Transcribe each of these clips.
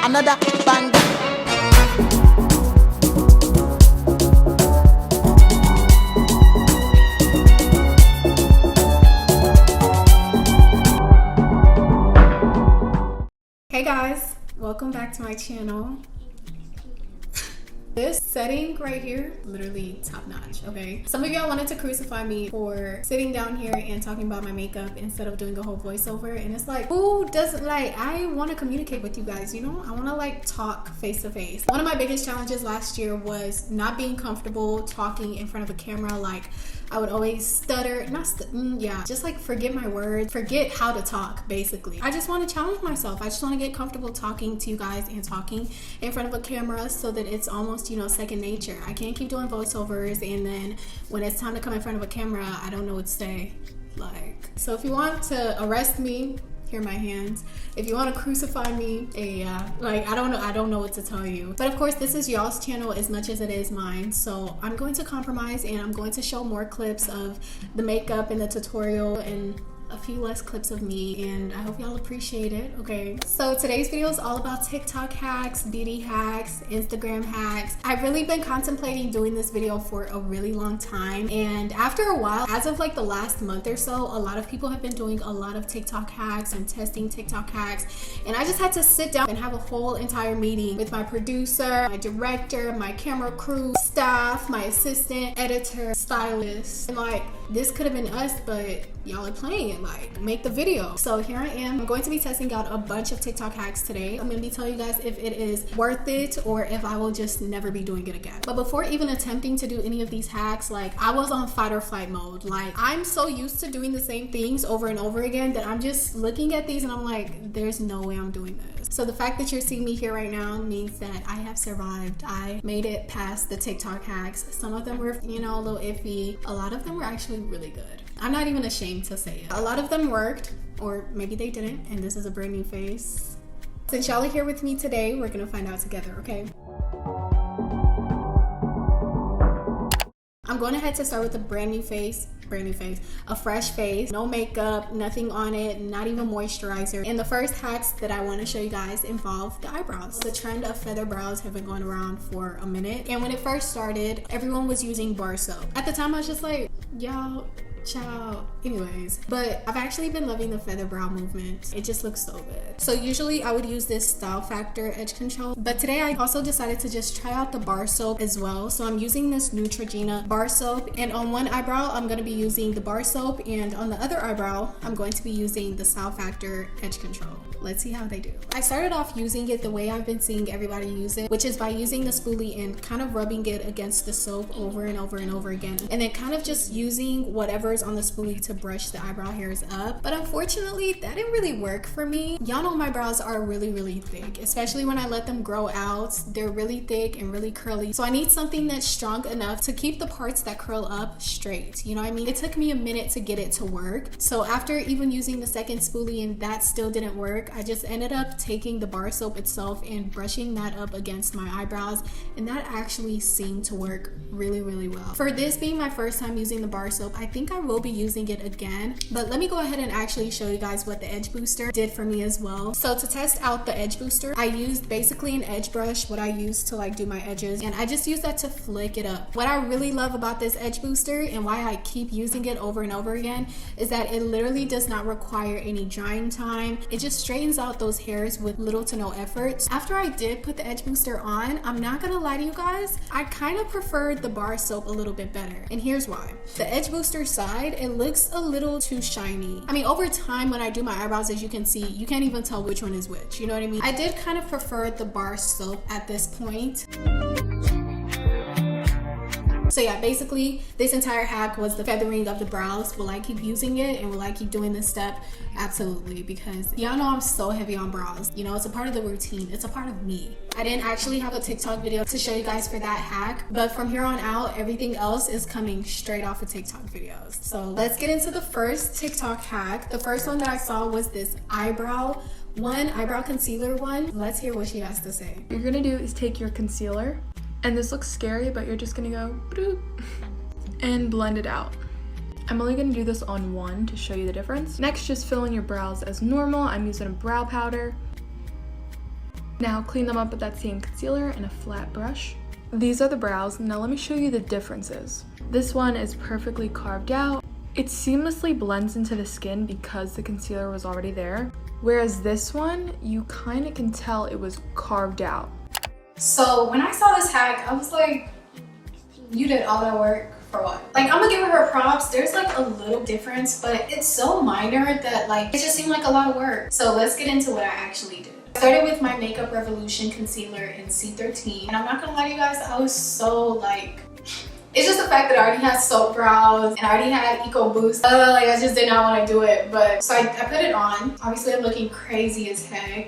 another banger. Hey guys, welcome back to my channel. This setting right here, literally top notch, okay? Some of y'all wanted to crucify me for sitting down here and talking about my makeup instead of doing a whole voiceover, and it's like, who doesn't, like, I want to communicate with you guys, you know? I want to like talk face to face. One of my biggest challenges last year was not being comfortable talking in front of a camera. Like, I would always stutter, just like forget my words, forget how to talk, basically. I just want to challenge myself. I just want to get comfortable talking to you guys and talking in front of a camera so that it's almost, you know, second nature. I can't keep doing voiceovers and then when it's time to come in front of a camera, I don't know what to say. Like, so if you want to arrest me, here are my hands. If you want to crucify me, like, I don't know what to tell you. But of course, this is y'all's channel as much as it is mine, so I'm going to compromise and I'm going to show more clips of the makeup and the tutorial and a few less clips of me, and I hope y'all appreciate it, okay? So today's video is all about TikTok hacks, beauty hacks, Instagram hacks. I've really been contemplating doing this video for a really long time, and after a while, as of like the last month or so, a lot of people have been doing a lot of TikTok hacks and testing TikTok hacks, and I just had to sit down and have a whole entire meeting with my producer, my director, my camera crew, staff, my assistant, editor, stylist, and like, this could have been us, but y'all are playing it, like, make the video. So here I am. I'm going to be testing out a bunch of TikTok hacks today. I'm gonna be telling you guys if it is worth it or if I will just never be doing it again. But before even attempting to do any of these hacks, like, I was on fight or flight mode. Like, I'm so used to doing the same things over and over again that I'm just looking at these and I'm like, there's no way I'm doing this. So the fact that you're seeing me here right now means that I have survived. I made it past the TikTok hacks. Some of them were, you know, a little iffy. A lot of them were actually really good. I'm not even ashamed to say it. A lot of them worked, or maybe they didn't, and this is a brand new face. Since y'all are here with me today, we're gonna find out together, okay? I'm going ahead to start with a brand new face, a fresh face, no makeup, nothing on it, not even moisturizer. And the first hacks that I want to show you guys involve the eyebrows. The trend of feather brows have been going around for a minute, and when it first started, everyone was using bar soap. At the time, I was just like, y'all, ciao. Anyways, but I've actually been loving the feather brow movement. It just looks so good. So usually I would use this Style Factor edge control, but today I also decided to just try out the bar soap as well. So I'm using this Neutrogena bar soap, and on one eyebrow I'm going to be using the bar soap, and on the other eyebrow I'm going to be using the Style Factor edge control. Let's see how they do. I started off using it the way I've been seeing everybody use it, which is by using the spoolie and kind of rubbing it against the soap over and over and over again, and then kind of just using whatever's on the spoolie to brush the eyebrow hairs up. But unfortunately, that didn't really work for me. Y'all know my brows are really, really thick, especially when I let them grow out. They're really thick and really curly, so I need something that's strong enough to keep the parts that curl up straight, you know what I mean? It took me a minute to get it to work. So after even using the second spoolie and that still didn't work, I just ended up taking the bar soap itself and brushing that up against my eyebrows, and that actually seemed to work really, really well. For this being my first time using the bar soap, I think I will be using it again, but let me go ahead and actually show you guys what the edge booster did for me as well. So to test out the edge booster, I used basically an edge brush, what I use to like do my edges, and I just use that to flick it up. What I really love about this edge booster and why I keep using it over and over again is that it literally does not require any drying time. It just straightens out those hairs with little to no effort. After I did put the edge booster on, I'm not gonna lie to you guys, I kind of preferred the bar soap a little bit better, and here's why. The edge booster side, it looks a little too shiny. I mean, over time when I do my eyebrows, as you can see, you can't even tell which one is which, you know what I mean? I did kind of prefer the bar soap at this point. So yeah, basically this entire hack was the feathering of the brows. Will I keep using it and will I keep doing this step? Absolutely, because y'all know I'm so heavy on brows. You know, it's a part of the routine. It's a part of me. I didn't actually have a TikTok video to show you guys for that hack, but from here on out, everything else is coming straight off of TikTok videos. So let's get into the first TikTok hack. The first one that I saw was this eyebrow concealer one. Let's hear what she has to say. What you're gonna do is take your concealer, and this looks scary, but you're just gonna go bloop, and blend it out. I'm only gonna do this on one to show you the difference. Next, just fill in your brows as normal. I'm using a brow powder. Now clean them up with that same concealer and a flat brush. These are the brows. Now let me show you the differences. This one is perfectly carved out. It seamlessly blends into the skin because the concealer was already there. Whereas this one, you kind of can tell it was carved out. So when I saw this hack, I was like, you did all that work for what? Like, I'm gonna give her props. There's like a little difference, but it's so minor that like, it just seemed like a lot of work. So let's get into what I actually did. I started with my Makeup Revolution concealer in C13. And I'm not gonna lie to you guys, I was so like, it's just the fact that I already had soap brows and I already had Eco Boost. Like, I just did not want to do it. But so I put it on. Obviously, I'm looking crazy as heck.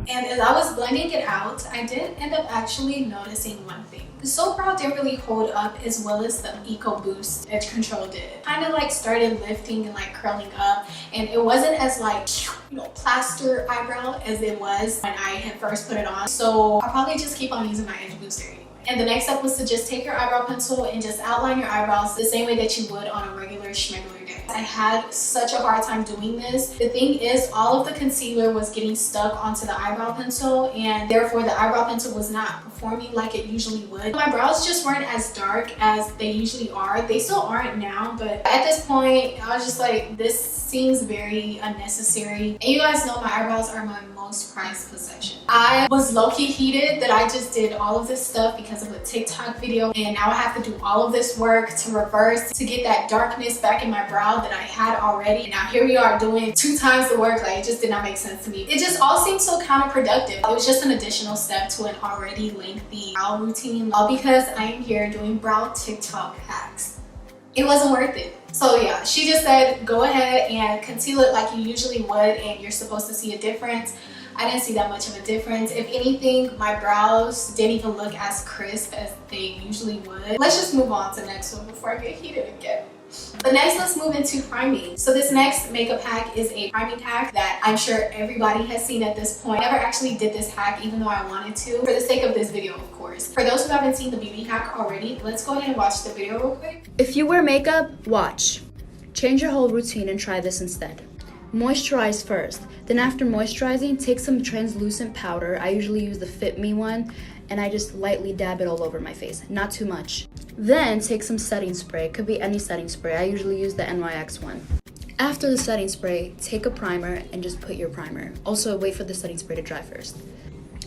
And as I was blending it out, I did end up actually noticing one thing. The soap brow didn't really hold up as well as the Eco Boost Edge Control did. Kind of like started lifting and like curling up, and it wasn't as like, you know, plaster eyebrow as it was when I had first put it on. So I'll probably just keep on using my Edge Booster anyway. And the next step was to just take your eyebrow pencil and just outline your eyebrows the same way that you would on a regular schmegular day. I had such a hard time doing this. The thing is, all of the concealer was getting stuck onto the eyebrow pencil, and therefore the eyebrow pencil was not performing like it usually would. My brows just weren't as dark as they usually are. They still aren't now, but at this point, I was just like, this seems very unnecessary. And you guys know my eyebrows are my most prized possession. I was low-key heated that I just did all of this stuff because of a TikTok video, and now I have to do all of this work to reverse, to get that darkness back in my brow that I had already. And now here we are doing 2 times the work. Like, it just did not make sense to me. It just all seemed so counterproductive. It was just an additional step to an already lengthy brow routine, all because I am here doing brow TikTok hacks. It wasn't worth it. So yeah, she just said, go ahead and conceal it like you usually would, and you're supposed to see a difference. I didn't see that much of a difference. If anything, my brows didn't even look as crisp as they usually would. Let's just move on to the next one before I get heated again. But next, let's move into priming. So this next makeup hack is a priming hack that I'm sure everybody has seen at this point. I never actually did this hack even though I wanted to, for the sake of this video, of course. For those who haven't seen the beauty hack already, let's go ahead and watch the video real quick. If you wear makeup, watch. Change your whole routine and try this instead. Moisturize first. Then after moisturizing, take some translucent powder. I usually use the Fit Me one, and I just lightly dab it all over my face, not too much. Then take some setting spray. It could be any setting spray. I usually use the NYX one. After the setting spray, take a primer and just put your primer. Also, wait for the setting spray to dry first.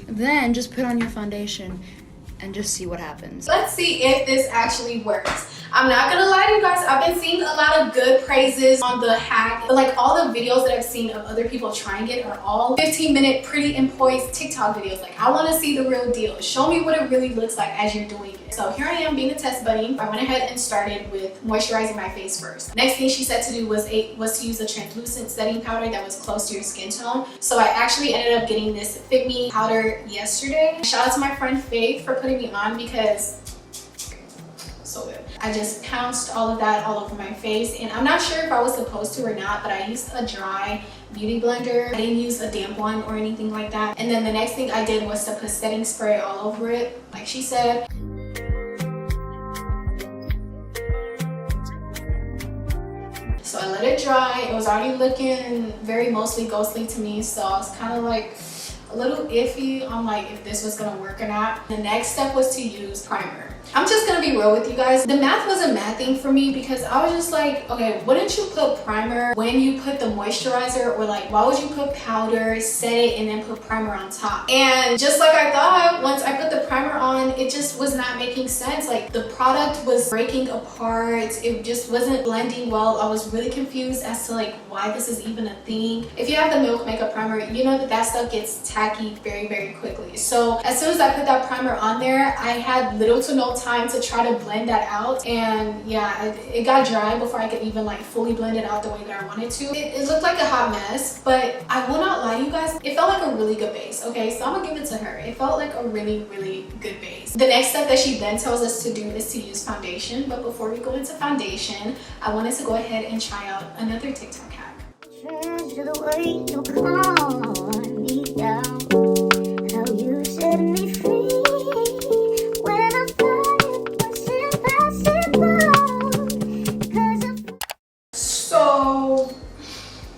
Then just put on your foundation and just see what happens. Let's see if this actually works. I'm not gonna lie to you guys, I've been seeing a lot of good praises on the hack, but like all the videos that I've seen of other people trying it are all 15-minute pretty and poised TikTok videos. Like, I wanna see the real deal. Show me what it really looks like as you're doing it. So here I am being a test bunny. I went ahead and started with moisturizing my face first. Next thing she said to do was to use a translucent setting powder that was close to your skin tone. So I actually ended up getting this Fit Me powder yesterday. Shout out to my friend Faith for putting me on because so good. I just pounced all of that all over my face, and I'm not sure if I was supposed to or not, but I used a dry beauty blender. I didn't use a damp one or anything like that. And then the next thing I did was to put setting spray all over it, like she said. So I let it dry. It was already looking very mostly ghostly to me, so I was kind of like a little iffy on like if this was gonna work or not. The next step was to use primer. I'm just gonna be real with you guys. The math was a mathing for me because I was just like, okay, wouldn't you put primer when you put the moisturizer, or like why would you put powder, set it, and then put primer on top? And just like I thought, once I put the primer on, it just was not making sense. Like, the product was breaking apart. It just wasn't blending well. I was really confused as to like why this is even a thing. If you have the Milk Makeup Primer, you know that that stuff gets tacky very, very quickly. So as soon as I put that primer on there, I had little to no time to try to blend that out, and yeah, it got dry before I could even like fully blend it out the way that I wanted to. It looked like a hot mess, but I will not lie to you guys, it felt like a really good base. Okay, so I'm gonna give it to her. It felt like a really, really good base. The next step that she then tells us to do is to use foundation, but before we go into foundation, I wanted to go ahead and try out another TikTok hack. Treasure the way you calm me down, how you set me free. So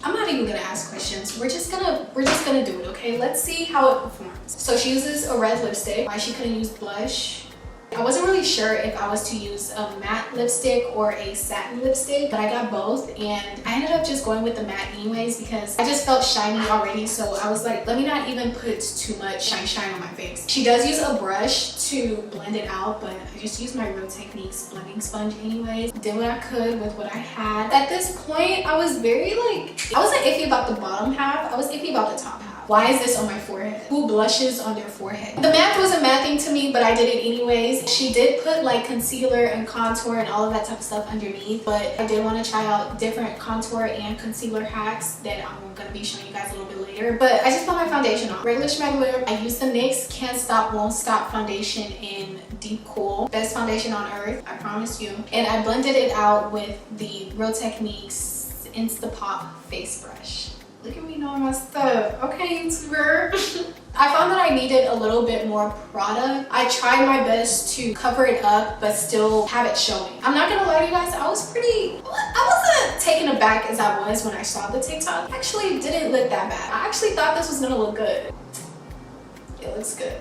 I'm not even gonna ask questions. We're just gonna do it, okay? Let's see how it performs. So she uses a red lipstick. Why she couldn't use blush? I wasn't really sure if I was to use a matte lipstick or a satin lipstick, but I got both, and I ended up just going with the matte anyways because I just felt shiny already. So I was like, let me not even put too much shine on my face. She does use a brush to blend it out, but I just used my Real Techniques blending sponge anyways. Did what I could with what I had. At this point, I was very like, I wasn't iffy about the bottom half, I was iffy about the top half. Why is this on my forehead? Who blushes on their forehead? The math wasn't mathing to me, but I did it anyways. She did put like concealer and contour and all of that type of stuff underneath, but I did want to try out different contour and concealer hacks that I'm gonna be showing you guys a little bit later. But I just put my foundation on. Regular schmegular. I used the NYX Can't Stop Won't Stop foundation in Deep Cool. Best foundation on earth, I promise you. And I blended it out with the Real Techniques Instapop face brush. Look at me knowing my stuff. Okay, YouTuber. I found that I needed a little bit more product. I tried my best to cover it up, but still have it showing. I'm not gonna lie to you guys, I wasn't taken aback as I was when I saw the TikTok. It actually didn't look that bad. I actually thought this was gonna look good. It looks good.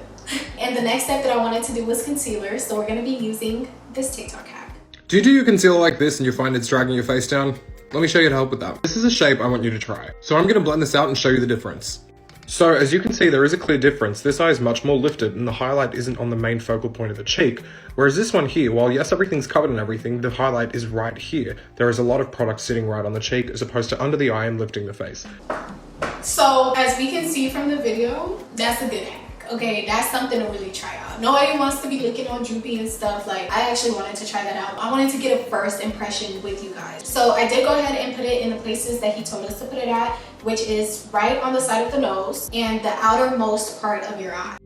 And the next step that I wanted to do was concealer, so we're gonna be using this TikTok hack. Do you do your concealer like this and you find it's dragging your face down? Let me show you how to help with that. This is a shape I want you to try. So I'm gonna blend this out and show you the difference. So as you can see, there is a clear difference. This eye is much more lifted and the highlight isn't on the main focal point of the cheek. Whereas this one here, while yes, everything's covered and everything, the highlight is right here. There is a lot of product sitting right on the cheek as opposed to under the eye and lifting the face. So as we can see from the video, that's a good hack. Okay, that's something to really try out. Nobody wants to be looking all droopy and stuff. Like, I actually wanted to try that out. I wanted to get a first impression with you guys. So I did go ahead and put it in the places that he told us to put it at, which is right on the side of the nose and the outermost part of your eye.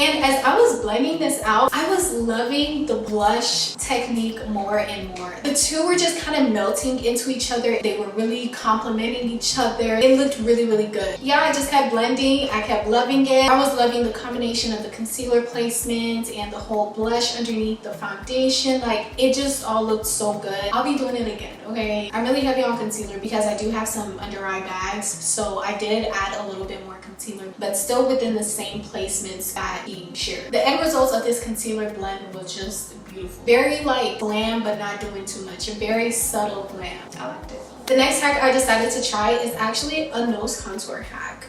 And as I was blending this out, I was loving the blush technique more and more. The two were just kind of melting into each other. They were really complementing each other. It looked really, really good. Yeah, I just kept blending. I kept loving it. I was loving the combination of the concealer placement and the whole blush underneath the foundation. Like, it just all looked so good. I'll be doing it again, okay? I'm really heavy on concealer because I do have some under eye bags. So I did add a little bit more concealer, but still within the same placements that he shared. The end results of this concealer blend was just beautiful. Very like glam, but not doing too much. A very subtle glam. I liked it. The next hack I decided to try is actually a nose contour hack.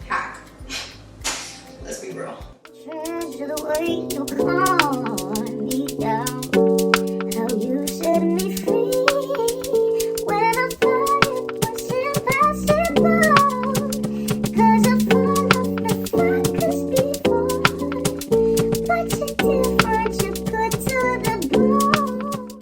Hack. Let's be real. Treasure the way you calm me down. How you set me free. When I thought it was impossible. Cause I fall off the focus before. But you different, you put to the bone.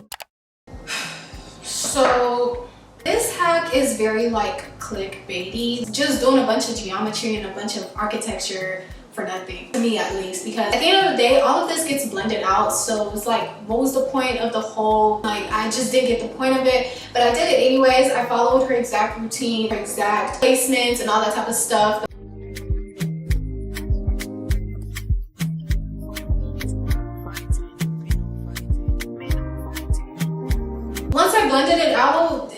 So this hack is very like clickbaity. Just doing a bunch of geometry and a bunch of architecture for nothing, to me at least, because at the end of the day all of this gets blended out. So it's like, what was the point of the whole, like, I just didn't get the point of it, but I did it anyways. I followed her exact routine, her exact placements and all that type of stuff. Once I blended it out,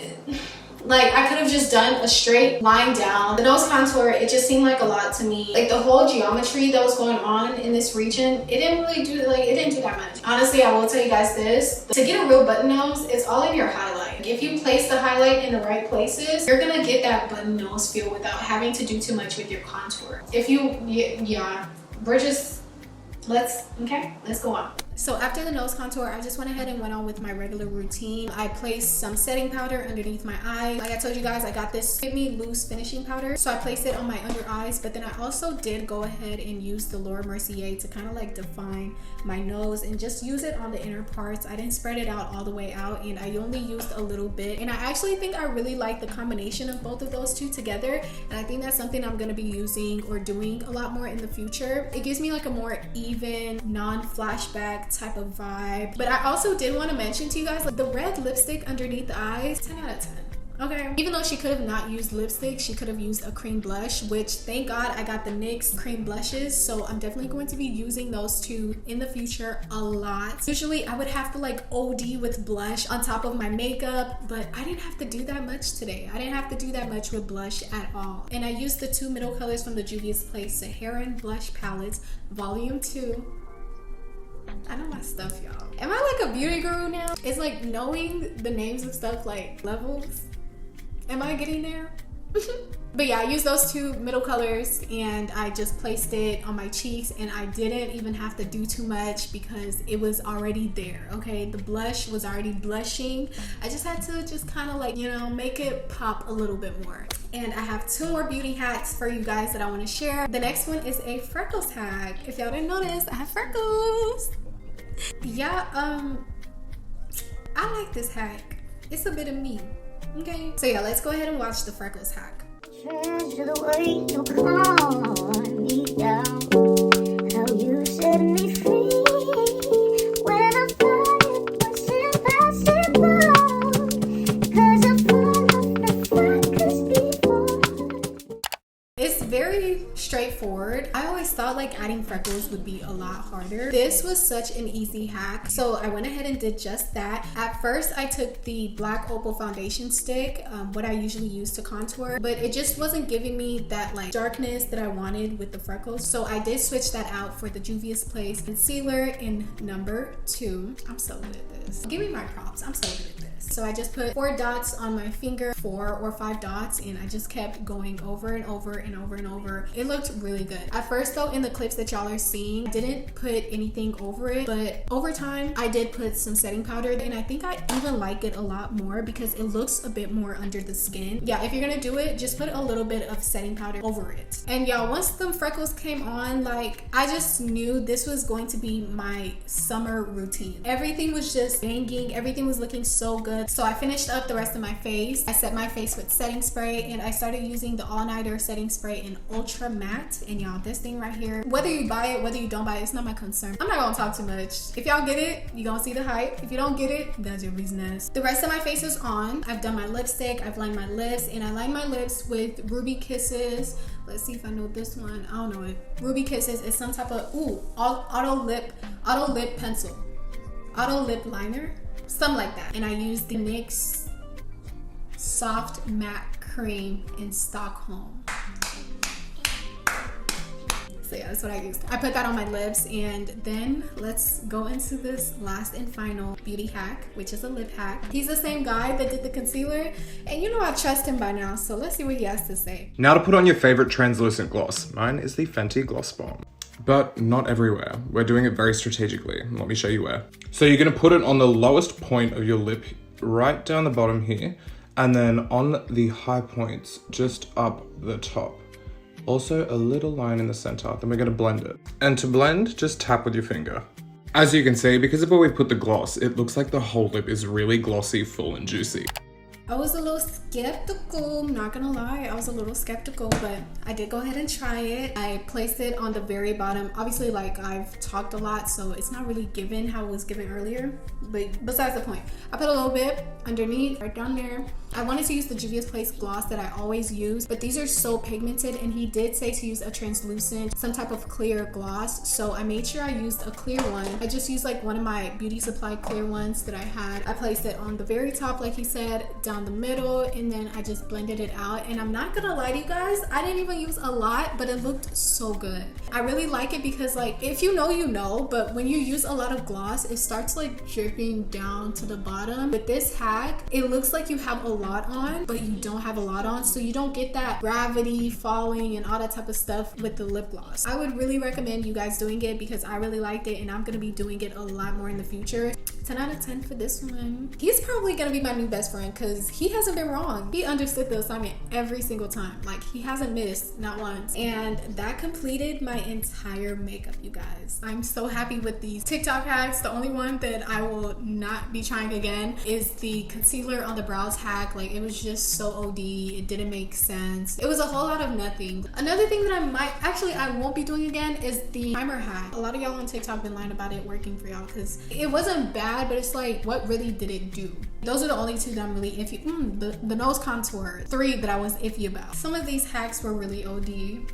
like, I could have just done a straight line down. The nose contour, it just seemed like a lot to me. Like, the whole geometry that was going on in this region, it didn't really do, like, it didn't do that much. Honestly, I will tell you guys this. To get a real button nose, it's all in your highlight. If you place the highlight in the right places, you're gonna get that button nose feel without having to do too much with your contour. If you, yeah, we're just, let's go on. So after the nose contour, I just went ahead and went on with my regular routine. I placed some setting powder underneath my eye. Like I told you guys, I got this Give Me Loose finishing powder. So I placed it on my under eyes, but then I also did go ahead and use the Laura Mercier to kind of like define my nose and just use it on the inner parts. I didn't spread it out all the way out, and I only used a little bit. And I actually think I really like the combination of both of those two together. And I think that's something I'm gonna be using or doing a lot more in the future. It gives me like a more even, non-flashback type of vibe. But I also did want to mention to you guys, like, the red lipstick underneath the eyes, 10 out of 10. okay? Even though she could have not used lipstick, she could have used a cream blush, which thank God I got the NYX cream blushes, so I'm definitely going to be using those two in the future a lot. Usually I would have to like OD with blush on top of my makeup, but I didn't have to do that much today. I didn't have to do that much with blush at all. And I used the two middle colors from the Juvia's Place Saharan Blush Palettes, Volume 2. I know my stuff, y'all. Am I like a beauty guru now? It's like knowing the names of stuff like levels. Am I getting there? But yeah, I used those two middle colors and I just placed it on my cheeks, and I didn't even have to do too much because it was already there, okay? The blush was already blushing. I just had to just kind of like, you know, make it pop a little bit more. And I have two more beauty hacks for you guys that I want to share. The next one is a freckles hack. If y'all didn't notice, I have freckles. Yeah, I like this hack. It's a bit of me, okay? So yeah, let's go ahead and watch the freckles hack. Treasure the way you calm me down, how you set me free. When I thought it was impossible, 'cause I fall off the freckles before. It's very straightforward. I always thought like adding freckles would be a lot harder. This was such an easy hack, so I went ahead and did just that. At first I took the black opal foundation stick, what I usually use to contour, but it just wasn't giving me that like darkness that I wanted with the freckles, so I did switch that out for the Juvia's Place concealer in number 2. I'm so good at this. Give me my props. I'm so good at this. So I just put 4 dots on my finger, 4 or 5 dots, and I just kept going over and over and over and over. It looked really good. At first though, in the clips that y'all are seeing, I didn't put anything over it, but over time I did put some setting powder, and I think I even like it a lot more because it looks a bit more under the skin. Yeah, if you're gonna do it, just put a little bit of setting powder over it. And y'all, once the freckles came on, like, I just knew this was going to be my summer routine. Everything was just banging, everything was looking so good. So I finished up the rest of my face. I set my face with setting spray, and I started using the all-nighter setting spray in Ultra Matte. And y'all, this thing right here, whether you buy it, whether you don't buy it, it's not my concern. I'm not gonna talk too much. If y'all get it, you gonna see the hype. If you don't get it, that's your business. The rest of my face is on. I've done my lipstick, I've lined my lips, and I lined my lips with Ruby Kisses. Let's see if I know this one. I don't know it. Ruby Kisses is some type of auto lip pencil, auto lip liner, something like that. And I used the NYX Soft Matte Cream in Stockholm. So yeah, that's what I used. I put that on my lips, and then let's go into this last and final beauty hack, which is a lip hack. He's the same guy that did the concealer, and you know I trust him by now, so let's see what he has to say. Now to put on your favorite translucent gloss. Mine is the Fenty Gloss Bomb. But not everywhere. We're doing it very strategically. Let me show you where. So you're gonna put it on the lowest point of your lip, right down the bottom here, and then on the high points, just up the top. Also a little line in the center, then we're gonna blend it. And to blend, just tap with your finger. As you can see, because of where we put the gloss, it looks like the whole lip is really glossy, full, and juicy. I was a little skeptical, I'm not gonna lie. I was a little skeptical, but I did go ahead and try it. I placed it on the very bottom. Obviously, like, I've talked a lot, so it's not really given how it was given earlier, but besides the point. I put a little bit underneath, right down there. I wanted to use the Juvia's Place gloss that I always use, but these are so pigmented, and he did say to use a translucent, some type of clear gloss, so I made sure I used a clear one. I just used like one of my beauty supply clear ones that I had. I placed it on the very top, like he said, down the middle, and then I just blended it out. And I'm not gonna lie to you guys, I didn't even use a lot, but it looked so good. I really like it because, like, if you know, you know, but when you use a lot of gloss, it starts like dripping down to the bottom. With this hack, it looks like you have a lot on, but you don't have a lot on, so you don't get that gravity falling and all that type of stuff with the lip gloss. I would really recommend you guys doing it because I really liked it, and I'm gonna be doing it a lot more in the future. 10 out of 10 for this one. He's probably gonna be my new best friend because he hasn't been wrong. He understood the assignment every single time. Like, he hasn't missed, not once. And that completed my entire makeup, you guys. I'm so happy with these TikTok hacks. The only one that I will not be trying again is the concealer on the brows hack. Like, it was just so OD. It didn't make sense. It was a whole lot of nothing. Another thing that I won't be doing again is the primer hack. A lot of y'all on TikTok been lying about it working for y'all because it wasn't bad, but it's like, what really did it do? Those are the only two that I'm really iffy iffy. The nose contour, 3 that I was iffy about. Some of these hacks were really OD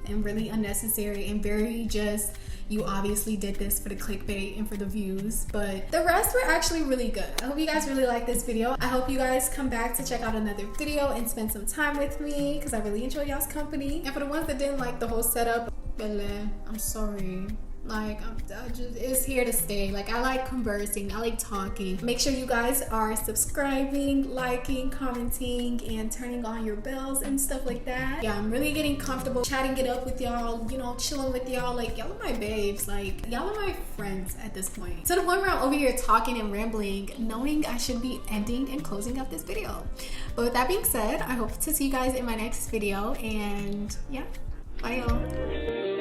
and really unnecessary and very just, you obviously did this for the clickbait and for the views, but the rest were actually really good. I hope you guys really like this video. I hope you guys come back to check out another video and spend some time with me because I really enjoy y'all's company. And for the ones that didn't like the whole setup, I'm sorry. Like, it's here to stay. Like, I like conversing, I like talking. Make sure you guys are subscribing, liking, commenting, and turning on your bells and stuff like that. Yeah, I'm really getting comfortable chatting it up with y'all, you know, chilling with y'all. Like, y'all are my babes. Like, y'all are my friends at this point. To the point where I'm over here talking and rambling, knowing I should be ending and closing up this video. But with that being said, I hope to see you guys in my next video, and yeah, bye y'all.